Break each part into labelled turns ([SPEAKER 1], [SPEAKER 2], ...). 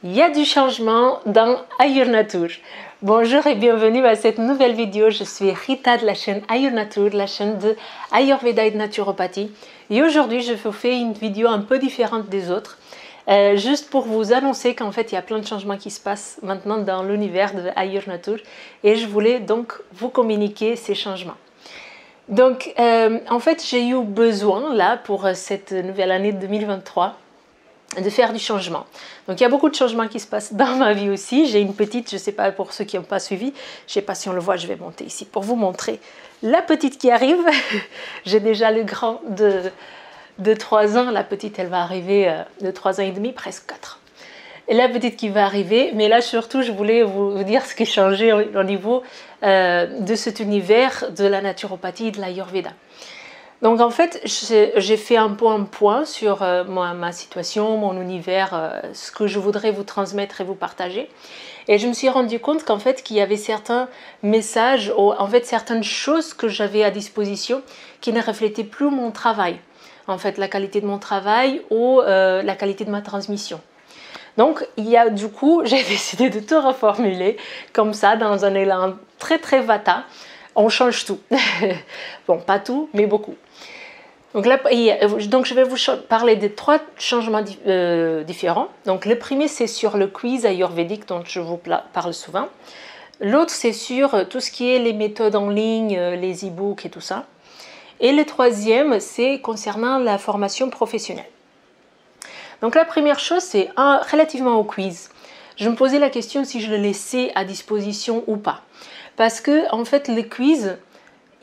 [SPEAKER 1] Il y a du changement dans Ayur Nature. Bonjour et bienvenue à cette nouvelle vidéo. Je suis Rita de la chaîne Ayur Nature, la chaîne de Ayurveda et de naturopathie. Et aujourd'hui, je vous fais une vidéo un peu différente des autres. Juste pour vous annoncer qu'en fait, il y a plein de changements qui se passent maintenant dans l'univers de Ayur Nature. Et je voulais donc vous communiquer ces changements. Donc, en fait, j'ai eu besoin, là, pour cette nouvelle année 2023, de faire du changement. Donc il y a beaucoup de changements qui se passent dans ma vie aussi. J'ai une petite, je ne sais pas pour ceux qui n'ont pas suivi, je ne sais pas si on le voit, je vais monter ici pour vous montrer la petite qui arrive. J'ai déjà le grand de 3 ans, la petite elle va arriver de 3 ans et demi, presque 4. Et la petite qui va arriver, mais là surtout je voulais vous dire ce qui changeait au niveau de cet univers de la naturopathie et de l'Ayurveda. Donc en fait, j'ai fait un point sur ma situation, mon univers, ce que je voudrais vous transmettre et vous partager. Et je me suis rendu compte qu'en fait, qu'il y avait certains messages, en fait certaines choses que j'avais à disposition qui ne reflétaient plus mon travail. En fait, la qualité de mon travail ou la qualité de ma transmission. Donc, du coup, j'ai décidé de tout reformuler comme ça, dans un élan très très vata. On change tout. Bon, pas tout, mais beaucoup. Donc, là, je vais vous parler de 3 changements différents. Donc, le premier, c'est sur le quiz ayurvédique dont je vous parle souvent. L'autre, c'est sur tout ce qui est les méthodes en ligne, les e-books et tout ça. Et le troisième, c'est concernant la formation professionnelle. Donc, la première chose, c'est relativement au quiz. Je me posais la question si je le laissais à disposition ou pas. Parce que, en fait, le quiz,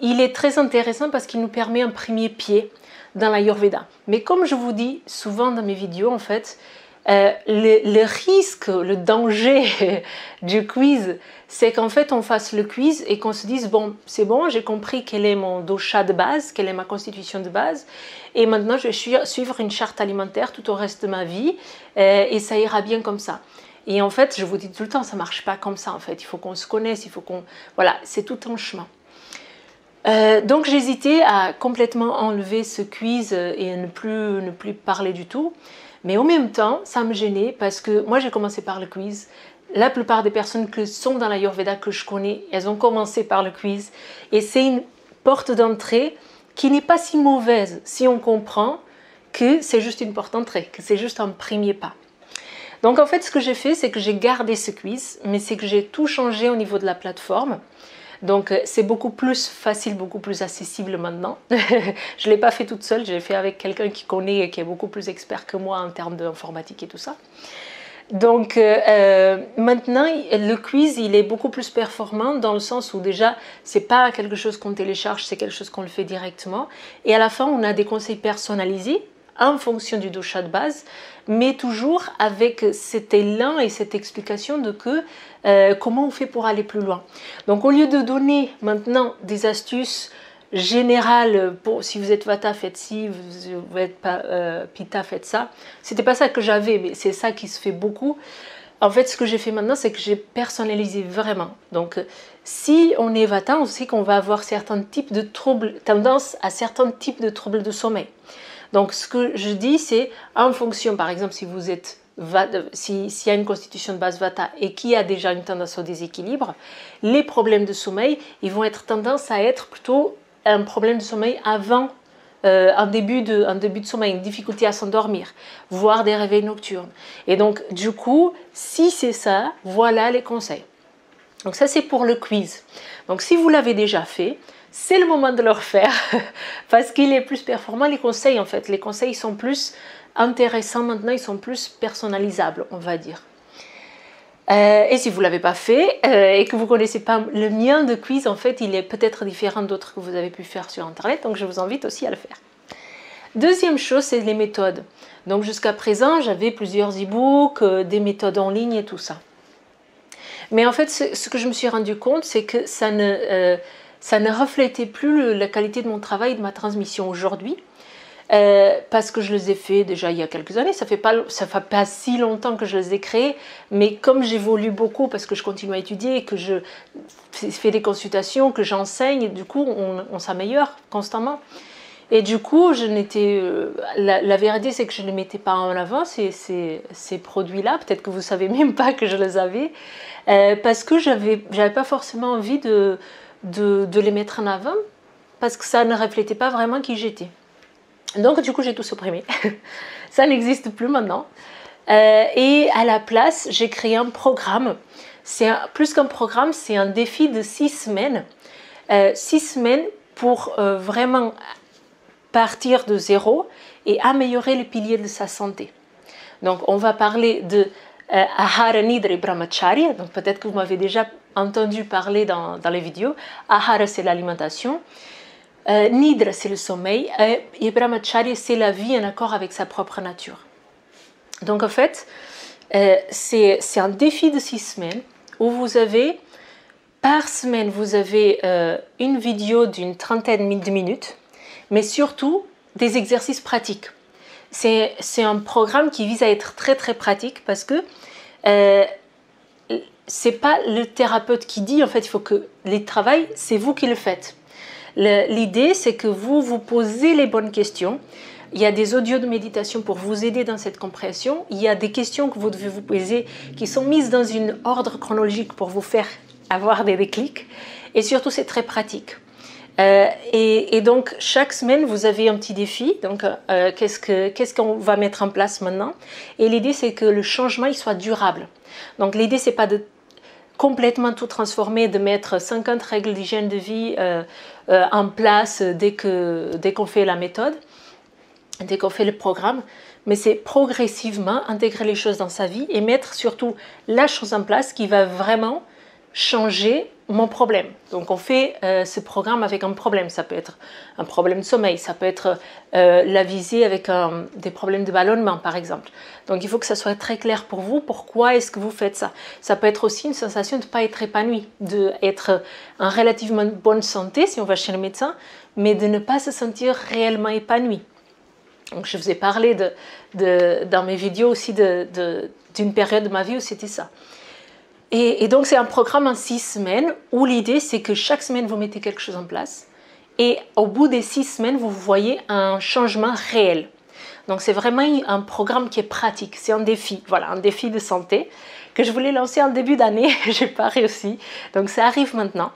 [SPEAKER 1] il est très intéressant parce qu'il nous permet un premier pied dans l'Ayurveda. Mais comme je vous dis souvent dans mes vidéos, en fait, le risque, le danger du quiz, c'est qu'en fait on fasse le quiz et qu'on se dise bon, c'est bon, j'ai compris quel est mon dosha de base, quelle est ma constitution de base, et maintenant je vais suivre une charte alimentaire tout au reste de ma vie et ça ira bien comme ça. Et en fait, je vous dis tout le temps, ça marche pas comme ça en fait. Il faut qu'on se connaisse, il faut qu'on... Voilà, c'est tout un chemin. Donc j'hésitais à complètement enlever ce quiz et à ne plus parler du tout. Mais en même temps, ça me gênait parce que moi j'ai commencé par le quiz. La plupart des personnes qui sont dans l'Ayurveda que je connais, elles ont commencé par le quiz. Et c'est une porte d'entrée qui n'est pas si mauvaise si on comprend que c'est juste une porte d'entrée, que c'est juste un premier pas. Donc en fait, ce que j'ai fait, c'est que j'ai gardé ce quiz, mais c'est que j'ai tout changé au niveau de la plateforme. Donc c'est beaucoup plus facile, beaucoup plus accessible maintenant. Je ne l'ai pas fait toute seule, je l'ai fait avec quelqu'un qui connaît et qui est beaucoup plus expert que moi en termes d'informatique et tout ça. Donc maintenant, le quiz, il est beaucoup plus performant dans le sens où déjà, c'est pas quelque chose qu'on télécharge, c'est quelque chose qu'on le fait directement. Et à la fin, on a des conseils personnalisés en fonction du dosha de base, mais toujours avec cet élan et cette explication de comment on fait pour aller plus loin. Donc au lieu de donner maintenant des astuces générales pour si vous êtes vata faites ci, vous êtes pitta faites ça, c'était pas ça que j'avais, mais c'est ça qui se fait beaucoup. En fait, ce que j'ai fait maintenant, c'est que j'ai personnalisé vraiment. Donc, si on est vata, on sait qu'on va avoir certains types de troubles, tendance à certains types de troubles de sommeil. Donc, ce que je dis, c'est en fonction, par exemple, si vous êtes s'il y a une constitution de base vata et qui a déjà une tendance au déséquilibre, les problèmes de sommeil, ils vont être tendance à être plutôt un problème de sommeil avant un début de sommeil, une difficulté à s'endormir, voire des réveils nocturnes. Et donc, du coup, si c'est ça, voilà les conseils. Donc ça, c'est pour le quiz. Donc, si vous l'avez déjà fait, c'est le moment de le refaire parce qu'il est plus performant. Les conseils, en fait, les conseils sont plus intéressants maintenant, ils sont plus personnalisables, on va dire. Et si vous ne l'avez pas fait et que vous ne connaissez pas le mien de quiz, en fait, il est peut-être différent d'autres que vous avez pu faire sur Internet, donc je vous invite aussi à le faire. Deuxième chose, c'est les méthodes. Donc jusqu'à présent, j'avais plusieurs e-books, des méthodes en ligne et tout ça. Mais en fait, ce que je me suis rendu compte, c'est que ça ne reflétait plus la qualité de mon travail et de ma transmission aujourd'hui. Parce que je les ai fait déjà il y a quelques années, ça fait pas si longtemps que je les ai créés, mais comme j'évolue beaucoup parce que je continue à étudier, que je fais des consultations, que j'enseigne, du coup on s'améliore constamment. Et du coup, la vérité, c'est que je ne mettais pas en avant ces produits-là. Peut-être que vous ne savez même pas que je les avais. Parce que j'avais pas forcément envie de les mettre en avant. Parce que ça ne reflétait pas vraiment qui j'étais. Donc, du coup, j'ai tout supprimé. Ça n'existe plus maintenant. Et à la place, j'ai créé un programme. Plus qu'un programme, c'est un défi de 6 semaines. 6 semaines pour vraiment partir de zéro et améliorer les piliers de sa santé. Donc, on va parler de Ahara, Nidra et Brahmacharya. Donc, peut-être que vous m'avez déjà entendu parler dans les vidéos. Ahara, c'est l'alimentation. Nidra, c'est le sommeil. Et Brahmacharya, c'est la vie en accord avec sa propre nature. Donc, en fait, c'est un défi de 6 semaines où vous avez, par semaine, vous avez une vidéo d'une trentaine de minutes, mais surtout des exercices pratiques. C'est un programme qui vise à être très très pratique parce que c'est pas le thérapeute qui dit en fait il faut que les travails, c'est vous qui le faites. L'idée c'est que vous posez les bonnes questions. Il y a des audios de méditation pour vous aider dans cette compréhension. Il y a des questions que vous devez vous poser qui sont mises dans un ordre chronologique pour vous faire avoir des déclics. Et surtout c'est très pratique. Et donc, chaque semaine, vous avez un petit défi. Donc, qu'est-ce qu'on va mettre en place maintenant? Et l'idée, c'est que le changement, il soit durable. Donc, l'idée, c'est pas de complètement tout transformer, de mettre 50 règles d'hygiène de vie en place dès qu'on fait la méthode, dès qu'on fait le programme. Mais c'est progressivement intégrer les choses dans sa vie et mettre surtout la chose en place qui va vraiment changer mon problème. Donc on fait ce programme avec un problème. Ça peut être un problème de sommeil, ça peut être la visée avec des problèmes de ballonnement par exemple. Donc il faut que ça soit très clair pour vous, pourquoi est-ce que vous faites ça. Ça peut être aussi une sensation de ne pas être épanoui, d'être en relativement bonne santé si on va chez le médecin, mais de ne pas se sentir réellement épanoui. Donc je vous ai parlé dans mes vidéos aussi d'une période de ma vie où c'était ça. Et donc c'est un programme en 6 semaines où l'idée c'est que chaque semaine vous mettez quelque chose en place et au bout des 6 semaines vous voyez un changement réel. Donc c'est vraiment un programme qui est pratique, c'est un défi, voilà, un défi de santé que je voulais lancer en début d'année, je n'ai pas réussi, donc ça arrive maintenant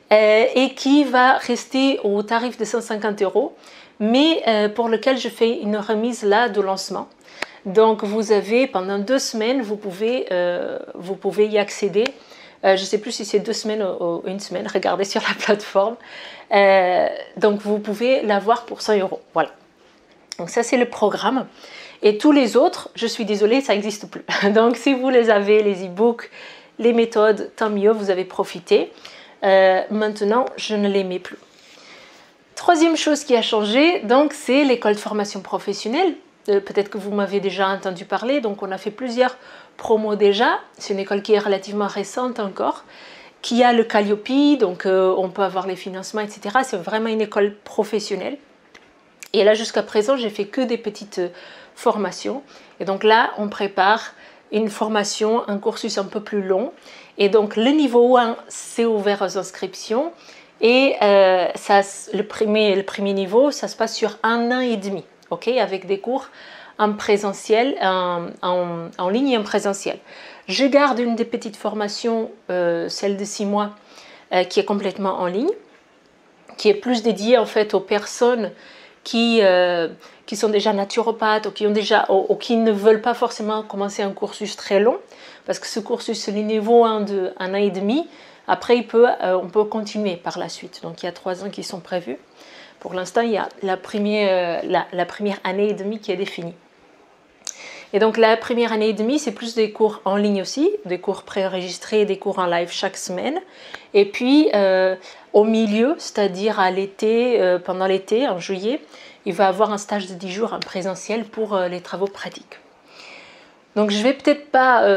[SPEAKER 1] et qui va rester au tarif de 150 €, mais pour lequel je fais une remise là de lancement. Donc vous avez pendant 2 semaines, vous pouvez y accéder. Je ne sais plus si c'est 2 semaines ou 1 semaine, regardez sur la plateforme. Donc vous pouvez l'avoir pour 100 €. Voilà. Donc ça c'est le programme. Et tous les autres, je suis désolée, ça n'existe plus. Donc si vous les avez, les e-books, les méthodes, tant mieux, vous avez profité. Maintenant, je ne les mets plus. Troisième chose qui a changé, donc c'est l'école de formation professionnelle. Peut-être que vous m'avez déjà entendu parler, donc on a fait plusieurs promos déjà. C'est une école qui est relativement récente encore, qui a le Calliope, donc on peut avoir les financements, etc. C'est vraiment une école professionnelle. Et là, jusqu'à présent, j'ai fait que des petites formations. Et donc là, on prépare une formation, un cursus un peu plus long. Et donc le niveau 1, c'est ouvert aux inscriptions. Et le premier niveau, ça se passe sur 1 an et demi. Okay, avec des cours en présentiel, en ligne et en présentiel. Je garde une des petites formations, celle de 6 mois, qui est complètement en ligne, qui est plus dédiée en fait aux personnes qui sont déjà naturopathes ou qui ne veulent pas forcément commencer un cursus très long, parce que ce cursus, c'est le niveau 1 de 1 an et demi. Après, on peut continuer par la suite. Donc, il y a 3 ans qui sont prévus. Pour l'instant, il y a la première année et demie qui est définie. Et donc, la première année et demie, c'est plus des cours en ligne aussi, des cours préenregistrés, des cours en live chaque semaine. Et puis, au milieu, c'est-à-dire à l'été, pendant l'été, en juillet, il va y avoir un stage de 10 jours en présentiel pour les travaux pratiques. Donc, je ne vais peut-être pas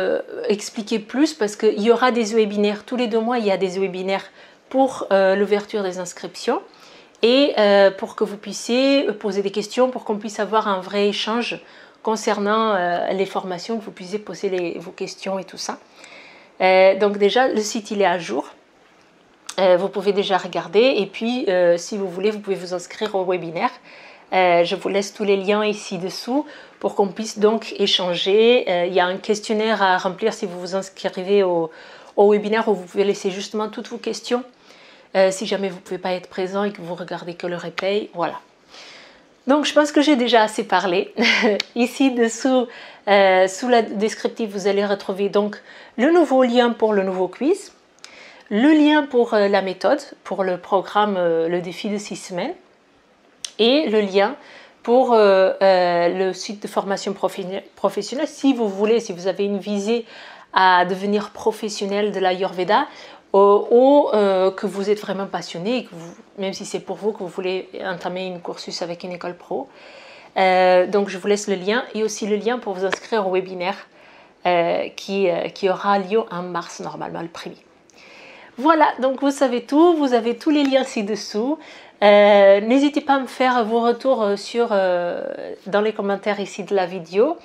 [SPEAKER 1] expliquer plus parce qu'il y aura des webinaires. Tous les 2 mois, il y a des webinaires pour l'ouverture des inscriptions. Et pour que vous puissiez poser des questions, pour qu'on puisse avoir un vrai échange concernant les formations, que vous puissiez poser vos questions et tout ça. Donc déjà, le site, il est à jour. vous pouvez déjà regarder et puis si vous voulez, vous pouvez vous inscrire au webinaire. Je vous laisse tous les liens ici dessous pour qu'on puisse donc échanger. Il y a un questionnaire à remplir si vous vous inscrivez au webinaire où vous pouvez laisser justement toutes vos questions. Si jamais vous ne pouvez pas être présent et que vous regardez que le replay, voilà. Donc je pense que j'ai déjà assez parlé. Ici dessous, sous la descriptive, vous allez retrouver donc le nouveau lien pour le nouveau quiz, le lien pour la méthode, pour le programme, le défi de 6 semaines, et le lien pour le site de formation professionnelle. Si vous voulez, si vous avez une visée à devenir professionnel de l'Ayurveda, ou que vous êtes vraiment passionné, et que même si c'est pour vous que vous voulez entamer une cursus avec une école pro. Donc je vous laisse le lien et aussi le lien pour vous inscrire au webinaire qui aura lieu en mars normalement, le premier. Voilà, donc vous savez tout, vous avez tous les liens ci-dessous. N'hésitez pas à me faire vos retours dans les commentaires ici de la vidéo.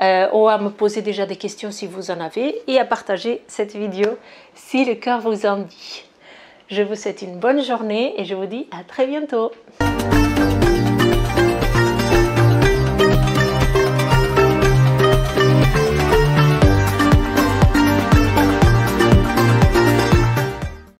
[SPEAKER 1] Ou à me poser déjà des questions si vous en avez et à partager cette vidéo si le cœur vous en dit. Je vous souhaite une bonne journée et je vous dis à très bientôt.